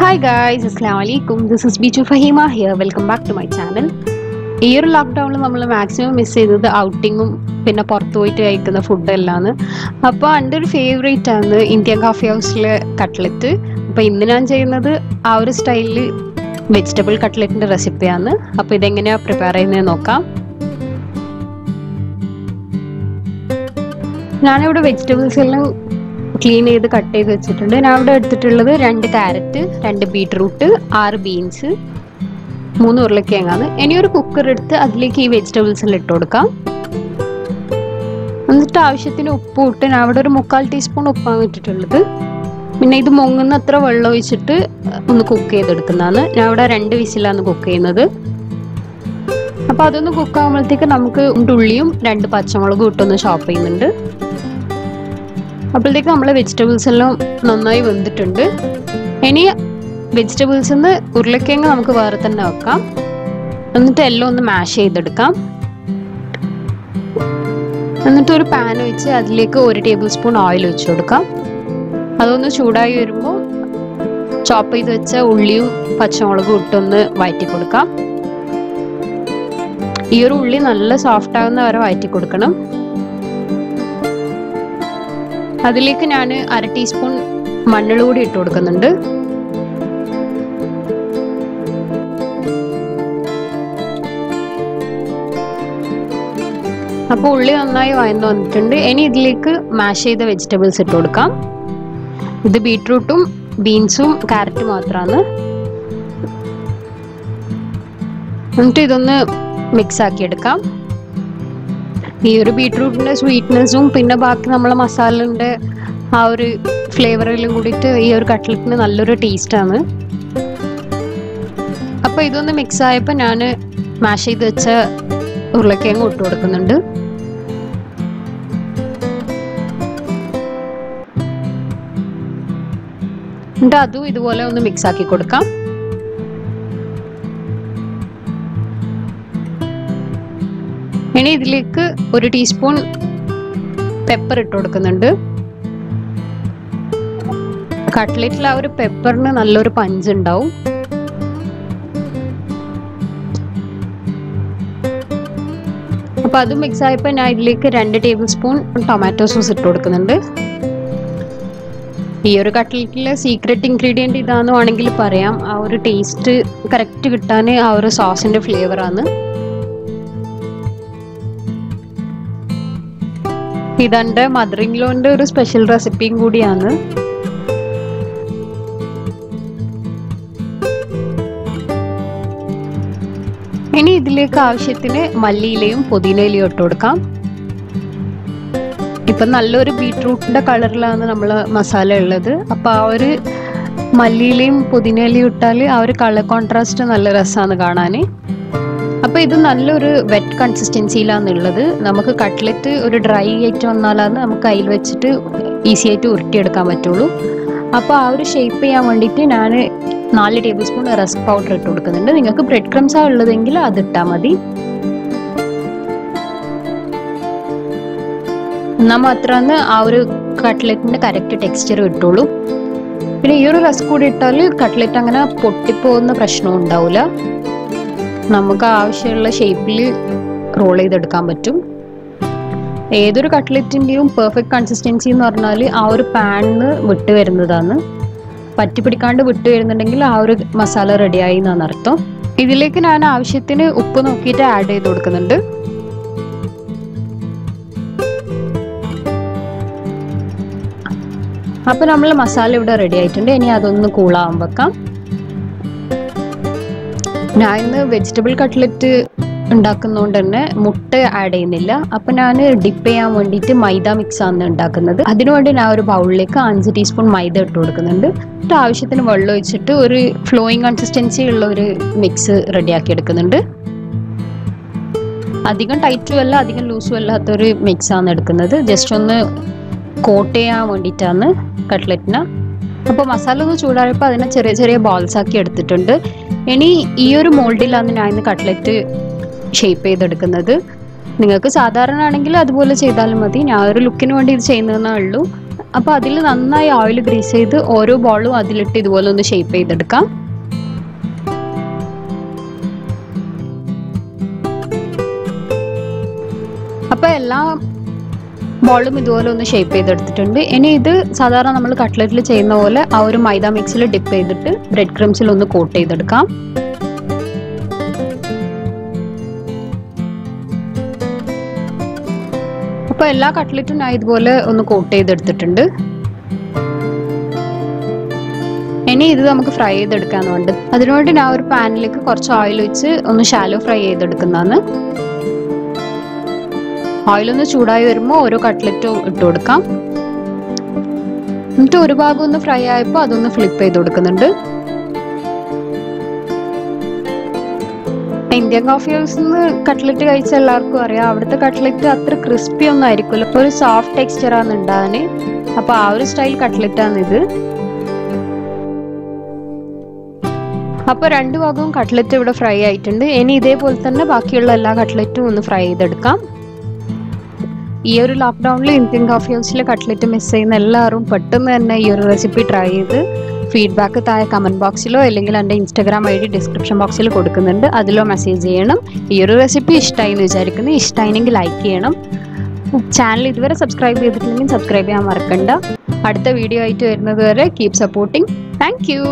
Hi guys, Assalamualaikum. This is beetroot Fahima here. Welcome back to my channel. ഈ ഒരു ലോക്ക്ഡൗണിൽ നമ്മൾ maximum miss ചെയ്തത് ഔട്ടിങ്ങും പിന്നെ പുറത്തു പോയിട്ട് കഴിക്കുന്ന ഫുഡെല്ലാം. അപ്പോൾ എൻ്റെ ഒരു ഫേവറേറ്റ് ആണ് ഇന്ത്യൻ കോഫി ഹൗസിലെ കട്ട്ലറ്റ്. അപ്പോൾ ഇന്ന് ഞാൻ ചെയ്യുന്നത് ആ ഒരു സ്റ്റൈലിൽ വെജിറ്റബിൾ കട്ട്ലറ്റിൻ്റെ റെസിപ്പിയാണ്. അപ്പോൾ ഇതെങ്ങനെയാണ് പ്രിപ്പയർ ചെയ്യുന്നത് നോക്കാം. ഞാനിവിടെ വെജിറ്റബിൾസ് എല്ലാം ക്ലീൻ ചെയ്ത് കട്ട് ചെയ്ത് വെച്ചിട്ടുണ്ട്. ഞാൻ ഇവിടെ എടുത്തിട്ടുള്ളത് 2 ക്യാരറ്റ്, 2 ബീട്രൂട്ട്, 6 ബീൻസ്, 3 ഉരുളക്കിഴങ്ങാണ്. ഇനി ഒരു കുക്കർ എടുത്ത് അതിലേക്ക് ഈ വെജിറ്റബിൾസ് എല്ലാം ഇട്ട് കൊടുക്കാം. എന്നിട്ട് ആവശ്യത്തിന് ഉപ്പ് ഇട്ട് ഞാൻ അവിടെ ഒരു 3/4 ടീസ്പൂൺ ഉപ്പാണ് ഇട്ടിട്ടുള്ളത്. പിന്നെ ഇത് മുങ്ങുന്ന അത്ര വെള്ളം ഒഴിച്ചിട്ട് ഒന്ന് കുക്ക് ചെയ്തെടുക്കുന്നതാണ്. ഞാൻ ഇവിടെ 2 വിസിലാണ് കുക്ക് ചെയ്യുന്നത്. അപ്പോൾ അതൊന്ന് കുക്ക് ആകുമ്പോഴത്തേക്ക് നമുക്ക് ഉള്ളിയും 2 പച്ചമുളകും ഇട്ടൊന്ന് ചോപ്പ് ചെയ്യുന്നുണ്ട്. അപ്പോഴത്തേക്ക് നമ്മളെ വെജിറ്റബിൾസ് എല്ലാം നന്നായി വെന്തിട്ടുണ്ട്. ഇനി വെജിറ്റബിൾസിൽ നിന്ന് ഉരുളക്കിഴങ്ങ് നമുക്ക് വേറെ തന്നെ വെക്കാം. എന്നിട്ട് എല്ലാം ഒന്ന് മാഷ് ചെയ്തെടുക്കാം. എന്നിട്ട് ഒരു പാൻ വെച്ച് അതിലേക്ക് 1 ടേബിൾ സ്പൂൺ ഓയിൽ ഒഴിച്ച് കൊടുക്കാം. അതൊന്ന് ചൂടായി വരുമ്പോൾ ചോപ്പ് ചെയ്ത് വെച്ച ഉള്ളിയും പച്ചമുളകും ഇട്ടൊന്ന് വഴറ്റി കൊടുക്കാം. ഈ ഒരു ഉള്ളി നല്ല സോഫ്റ്റ് ആകുന്ന വരെ വഴറ്റി കൊടുക്കണം. അതിലേക്ക് ഞാൻ 1/2 ടീസ്പൂൺ മഞ്ഞൾ കൂടി ഇട്ട് കൊടുക്കുന്നുണ്ട്. അപ്പോൾ ഉള്ളി നന്നായി വഴന്നു വന്നിട്ടുണ്ട്. ഇനി ഇതിലേക്ക് മാഷ് ചെയ്ത വെജിറ്റബിൾസ് ഇട്ട് കൊടുക്കാം. ഇത് ബീട്രൂട്ടും ബീൻസും ക്യാരറ്റും മാത്രമാണ്. എന്നിട്ട് ഇതൊന്ന് മിക്സ് ആക്കി എടുക്കാം. ഈ ഒരു ബീട്രൂട്ടിൻ്റെ സ്വീറ്റ്നെസ്സും പിന്നെ ബാക്കി നമ്മളെ മസാലൻ്റെ ആ ഒരു ഫ്ലേവറിലും കൂടിയിട്ട് ഈ ഒരു കട്ട്ലറ്റിന് നല്ലൊരു ടേസ്റ്റാണ്. അപ്പോൾ ഇതൊന്ന് മിക്സ് ആയപ്പോൾ ഞാൻ മാഷ് ചെയ്ത് വെച്ച ഉരുളക്കിഴങ്ങ് ഇട്ട് കൊടുക്കുന്നുണ്ട്. എന്നിട്ട് അതും ഇതുപോലെ ഒന്ന് മിക്സ് ആക്കി കൊടുക്കാം. ഇനി ഇതിലേക്ക് 1 ടീസ്പൂൺ പെപ്പർ ഇട്ട് കൊടുക്കുന്നുണ്ട്. കട്ട്ലറ്റിൽ ആ ഒരു പെപ്പറിന് നല്ലൊരു പഞ്ച് ഉണ്ടാവും. അപ്പോൾ അത് മിക്സ് ആയപ്പോൾ ഞാൻ ഇതിലേക്ക് 2 ടേബിൾ സ്പൂൺ ടൊമാറ്റോ സോസ് ഇട്ട് കൊടുക്കുന്നുണ്ട്. ഈ ഒരു കട്ട്ലറ്റിലെ സീക്രട്ട് ഇൻഗ്രീഡിയൻറ്റ് ഇതാണെന്ന് വേണമെങ്കിൽ പറയാം. ആ ഒരു ടേസ്റ്റ് കറക്റ്റ് കിട്ടാൻ ആ ഒരു സോസിൻ്റെ ഫ്ലേവറാണ്. ഇതെൻ്റെ മദർ ഇൻ ലോൻ്റെ ഒരു സ്പെഷ്യൽ റെസിപ്പിയും കൂടിയാണ്. ഇനി ഇതിലേക്ക് ആവശ്യത്തിന് മല്ലിയിലയും പുതിനയിലയും ഇട്ട് കൊടുക്കാം. ഇപ്പം നല്ലൊരു ബീട്രൂട്ടിൻ്റെ കളറിലാണ് നമ്മൾ മസാല ഉള്ളത്. അപ്പോൾ ആ ഒരു മല്ലിയിലയും പുതിനയിലയും ഇട്ടാൽ ആ ഒരു കളർ കോൺട്രാസ്റ്റ് നല്ല രസമാണ് കാണാൻ. അപ്പോൾ ഇത് നല്ലൊരു വെറ്റ് കൺസിസ്റ്റൻസിയിലാണുള്ളത്. നമുക്ക് കട്ട്ലറ്റ് ഒരു ഡ്രൈ ആയിട്ട് വന്നാലാണ് നമുക്ക് കയ്യിൽ വെച്ചിട്ട് ഈസി ആയിട്ട് ഉരുട്ടിയെടുക്കാൻ പറ്റുള്ളൂ. അപ്പോൾ ആ ഒരു ഷേപ്പ് ചെയ്യാൻ വേണ്ടിയിട്ട് ഞാൻ 4 ടേബിൾ സ്പൂൺ റസ്ക് പൗഡർ ഇട്ട് കൊടുക്കുന്നുണ്ട്. നിങ്ങൾക്ക് ബ്രെഡ് ക്രംസാണ് ഉള്ളതെങ്കിൽ അതിട്ടാൽ മതി. എന്നാൽ മാത്രമാണ് ആ ഒരു കട്ട്ലറ്റിൻ്റെ കറക്റ്റ് ടെക്സ്ചർ കിട്ടുള്ളൂ. പിന്നെ ഈ ഒരു റസ്ക് കൂടി ഇട്ടാൽ കട്ട്ലറ്റ് അങ്ങനെ പൊട്ടിപ്പോകുന്ന പ്രശ്നവും ഉണ്ടാവില്ല. നമുക്ക് ആവശ്യമുള്ള ഷേപ്പിൽ റോൾ ചെയ്തെടുക്കാൻ പറ്റും. ഏതൊരു കട്ട്ലറ്റിൻ്റെയും പെർഫെക്റ്റ് കൺസിസ്റ്റൻസി എന്ന് പറഞ്ഞാൽ ആ ഒരു പാനിന്ന് വിട്ട് വരുന്നതാണ്. പറ്റി പിടിക്കാണ്ട് വിട്ട് വരുന്നുണ്ടെങ്കിൽ ആ ഒരു മസാല റെഡിയായി എന്നാണ് അർത്ഥം. ഇതിലേക്ക് ഞാൻ ആവശ്യത്തിന് ഉപ്പ് നോക്കിയിട്ട് ആഡ് ചെയ്ത് കൊടുക്കുന്നുണ്ട്. അപ്പോൾ നമ്മൾ മസാല ഇവിടെ റെഡി ആയിട്ടുണ്ട്. ഇനി അതൊന്ന് കൂളാവാൻ വെക്കാം. ഞാൻ ഇന്ന് വെജിറ്റബിൾ കട്ട്ലറ്റ് ഉണ്ടാക്കുന്നതുകൊണ്ട് തന്നെ മുട്ട ആഡ് ചെയ്യുന്നില്ല. അപ്പം ഞാൻ ഡിപ്പ് ചെയ്യാൻ വേണ്ടിയിട്ട് മൈദ മിക്സ് ആണ് ഉണ്ടാക്കുന്നത്. അതിനുവേണ്ടി ഞാൻ ഒരു ബൗളിലേക്ക് 5 ടീസ്പൂൺ മൈദ ഇട്ട് കൊടുക്കുന്നുണ്ട്. എന്നിട്ട് ആവശ്യത്തിന് വെള്ളം ഒഴിച്ചിട്ട് ഒരു ഫ്ലോയിങ് കൺസിസ്റ്റൻസി ഉള്ള ഒരു മിക്സ് റെഡിയാക്കി എടുക്കുന്നുണ്ട്. അധികം ടൈറ്റും അല്ല അധികം ലൂസും അല്ലാത്തൊരു മിക്സ് ആണ് എടുക്കുന്നത്. ജസ്റ്റ് ഒന്ന് കോട്ട് ചെയ്യാൻ വേണ്ടിയിട്ടാണ് കട്ട്ലറ്റിന്. അപ്പോൾ മസാല ഒന്ന് ചൂടായപ്പോൾ അതിനെ ചെറിയ ചെറിയ ബോൾസ് ആക്കി എടുത്തിട്ടുണ്ട്. ഇനി ഈ ഒരു മോൾഡിലാണ് ഞാൻ ഇന്ന് കട്ട്ലറ്റ് ഷേപ്പ് ചെയ്തെടുക്കുന്നത്. നിങ്ങൾക്ക് സാധാരണ ആണെങ്കിൽ അതുപോലെ ചെയ്താലും മതി. ഞാൻ ഒരു ലുക്കിന് വേണ്ടി ഇത് ചെയ്യുന്നതെന്നേ ഉള്ളൂ. അപ്പോൾ അതിൽ നന്നായി ഓയിൽ ഗ്രീസ് ചെയ്ത് ഓരോ ബോളും അതിലിട്ട് ഇതുപോലെ ഒന്ന് ഷേപ്പ് ചെയ്തെടുക്കാം. അപ്പോൾ എല്ലാ ബോളും ഇതുപോലെ ഒന്ന് ഷേപ്പ് ചെയ്തെടുത്തിട്ടുണ്ട്. ഇനി ഇത് സാധാരണ നമ്മൾ കട്ട്ലറ്റിൽ ചെയ്യുന്ന പോലെ ആ ഒരു മൈദ മിക്സിൽ ഡിപ്പ് ചെയ്തിട്ട് ബ്രെഡ് ക്രംസിൽ ഒന്ന് കോട്ട് ചെയ്തെടുക്കാം. അപ്പോൾ എല്ലാ കട്ട്ലറ്റും ഞാൻ ഇതുപോലെ ഒന്ന് കോട്ട് ചെയ്തെടുത്തിട്ടുണ്ട്. ഇനി ഇത് നമുക്ക് ഫ്രൈ ചെയ്തെടുക്കാന്നുണ്ട്. അതിനുവേണ്ടി ഞാൻ ഒരു പാനിലേക്ക് കുറച്ച് ഓയിൽ വെച്ച് ഒന്ന് ഷാലോ ഫ്രൈ ചെയ്തെടുക്കുന്നതാണ്. ഓയിലൊന്ന് ചൂടായി വരുമ്പോൾ ഓരോ കട്ട്ലറ്റും ഇട്ട് കൊടുക്കാം. എന്നിട്ട് ഒരു ഭാഗം ഒന്ന് ഫ്രൈ ആയപ്പോൾ അതൊന്ന് ഫ്ലിപ്പ് ചെയ്ത് കൊടുക്കുന്നുണ്ട്. ഇന്ത്യൻ കോഫി ഹൗസിൽ നിന്ന് കട്ട്ലറ്റ് കഴിച്ച എല്ലാവർക്കും അറിയാം, അവിടുത്തെ കട്ട്ലറ്റ് അത്ര ക്രിസ്പി ഒന്നും ആയിരിക്കില്ല, ഒരു സോഫ്റ്റ് ടെക്സ്ചറാണ് ഉണ്ടാകാൻ. അപ്പോൾ ആ ഒരു സ്റ്റൈൽ കട്ട്ലറ്റാണ് ഇത്. അപ്പോൾ രണ്ട് ഭാഗവും കട്ട്ലറ്റ് ഇവിടെ ഫ്രൈ ആയിട്ടുണ്ട്. ഇനി ഇതേപോലെ തന്നെ ബാക്കിയുള്ള എല്ലാ കട്ട്ലറ്റും ഒന്ന് ഫ്രൈ ചെയ്തെടുക്കാം. ഈ ഒരു ലോക്ക്ഡൗണിൽ ഇന്ത്യൻ കോഫി ഹൗസിലെ കട്ട്ലറ്റ് മിസ് ചെയ്യുന്ന എല്ലാവരും പെട്ടെന്ന് തന്നെ ഈ ഒരു റെസിപ്പി ട്രൈ ചെയ്ത് ഫീഡ്ബാക്ക് താഴെ കമൻറ്റ് ബോക്സിലോ അല്ലെങ്കിൽ എൻ്റെ ഇൻസ്റ്റാഗ്രാം ID ഡിസ്ക്രിപ്ഷൻ ബോക്സിൽ കൊടുക്കുന്നുണ്ട്, അതിലോ മെസ്സേജ് ചെയ്യണം. ഈ ഒരു റെസിപ്പി ഇഷ്ടമായി എന്ന് വിചാരിക്കുന്നു. ഇഷ്ടമായെങ്കിൽ ലൈക്ക് ചെയ്യണം. ചാനൽ ഇതുവരെ സബ്സ്ക്രൈബ് ചെയ്തിട്ടില്ലെങ്കിൽ സബ്സ്ക്രൈബ് ചെയ്യാൻ മറക്കണ്ട. അടുത്ത വീഡിയോ ആയിട്ട് വരുന്നത് വരെ കീപ് സപ്പോർട്ടിങ്. Thank you.